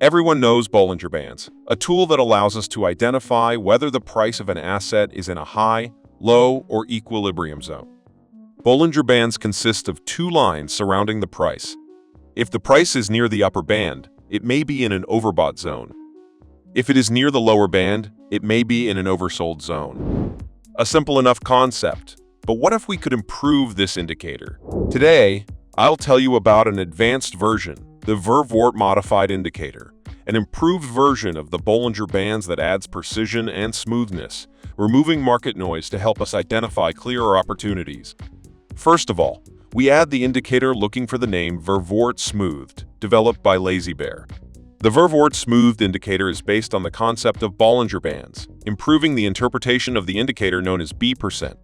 Everyone knows Bollinger Bands, a tool that allows us to identify whether the price of an asset is in a high, low, or equilibrium zone. Bollinger Bands consist of two lines surrounding the price. If the price is near the upper band, it may be in an overbought zone. If it is near the lower band, it may be in an oversold zone. A simple enough concept, but what if we could improve this indicator? Today, I'll tell you about an advanced version, the Vervoort Modified Indicator, an improved version of the Bollinger Bands that adds precision and smoothness, removing market noise to help us identify clearer opportunities. First of all, we add the indicator looking for the name Vervoort Smoothed, developed by Lazy Bear. The Vervoort Smoothed indicator is based on the concept of Bollinger Bands, improving the interpretation of the indicator known as B%.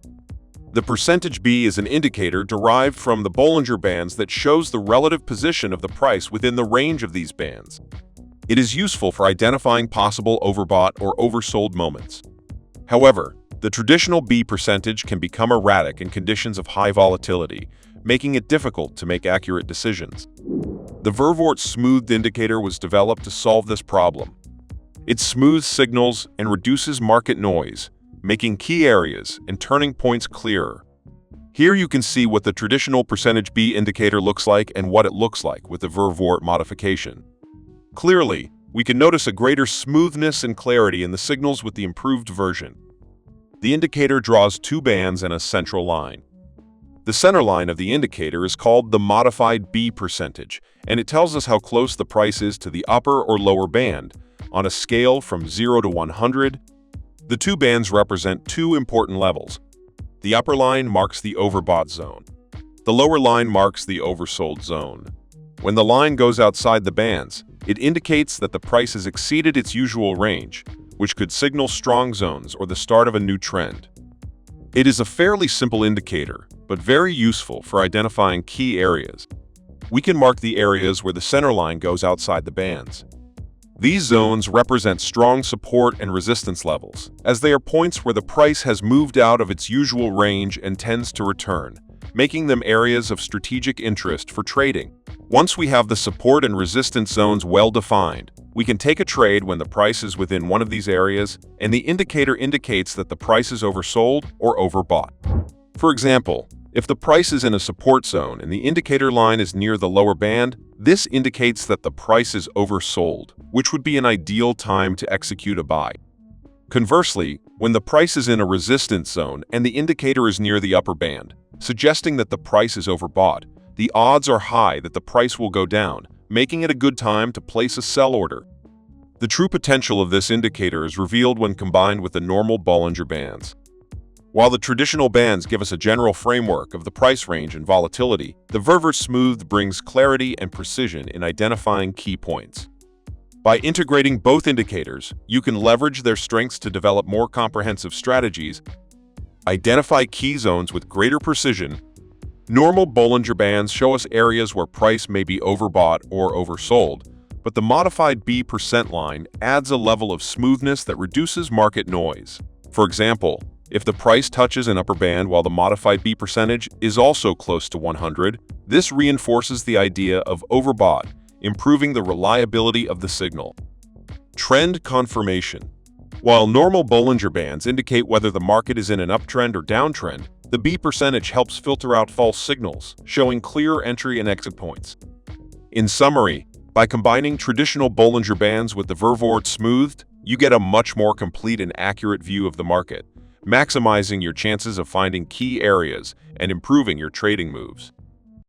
The percentage B is an indicator derived from the Bollinger Bands that shows the relative position of the price within the range of these bands. It is useful for identifying possible overbought or oversold moments. However, the traditional B percentage can become erratic in conditions of high volatility, making it difficult to make accurate decisions. The Vervoort Smoothed indicator was developed to solve this problem. It smooths signals and reduces market noise, making key areas and turning points clearer. Here you can see what the traditional percentage B indicator looks like and what it looks like with the Vervoort modification. Clearly, we can notice a greater smoothness and clarity in the signals with the improved version. The indicator draws two bands and a central line. The center line of the indicator is called the modified B percentage, and it tells us how close the price is to the upper or lower band on a scale from 0 to 100. The two bands represent two important levels. The upper line marks the overbought zone. The lower line marks the oversold zone. When the line goes outside the bands, it indicates that the price has exceeded its usual range, which could signal strong zones or the start of a new trend. It is a fairly simple indicator, but very useful for identifying key areas. We can mark the areas where the center line goes outside the bands. These zones represent strong support and resistance levels, as they are points where the price has moved out of its usual range and tends to return, making them areas of strategic interest for trading. Once we have the support and resistance zones well defined, we can take a trade when the price is within one of these areas and the indicator indicates that the price is oversold or overbought. For example, if the price is in a support zone and the indicator line is near the lower band, this indicates that the price is oversold, which would be an ideal time to execute a buy. Conversely, when the price is in a resistance zone and the indicator is near the upper band, suggesting that the price is overbought, the odds are high that the price will go down, making it a good time to place a sell order. The true potential of this indicator is revealed when combined with the normal Bollinger Bands. While the traditional bands give us a general framework of the price range and volatility, the Vervoort Smoothed brings clarity and precision in identifying key points. By integrating both indicators, you can leverage their strengths to develop more comprehensive strategies, identify key zones with greater precision. Normal Bollinger Bands show us areas where price may be overbought or oversold, but the modified B% line adds a level of smoothness that reduces market noise. For example, if the price touches an upper band while the modified B percentage is also close to 100, this reinforces the idea of overbought, improving the reliability of the signal. Trend confirmation. While normal Bollinger Bands indicate whether the market is in an uptrend or downtrend, the B percentage helps filter out false signals, showing clear entry and exit points. In summary, by combining traditional Bollinger Bands with the Vervoort Smoothed, you get a much more complete and accurate view of the market, maximizing your chances of finding key areas and improving your trading moves.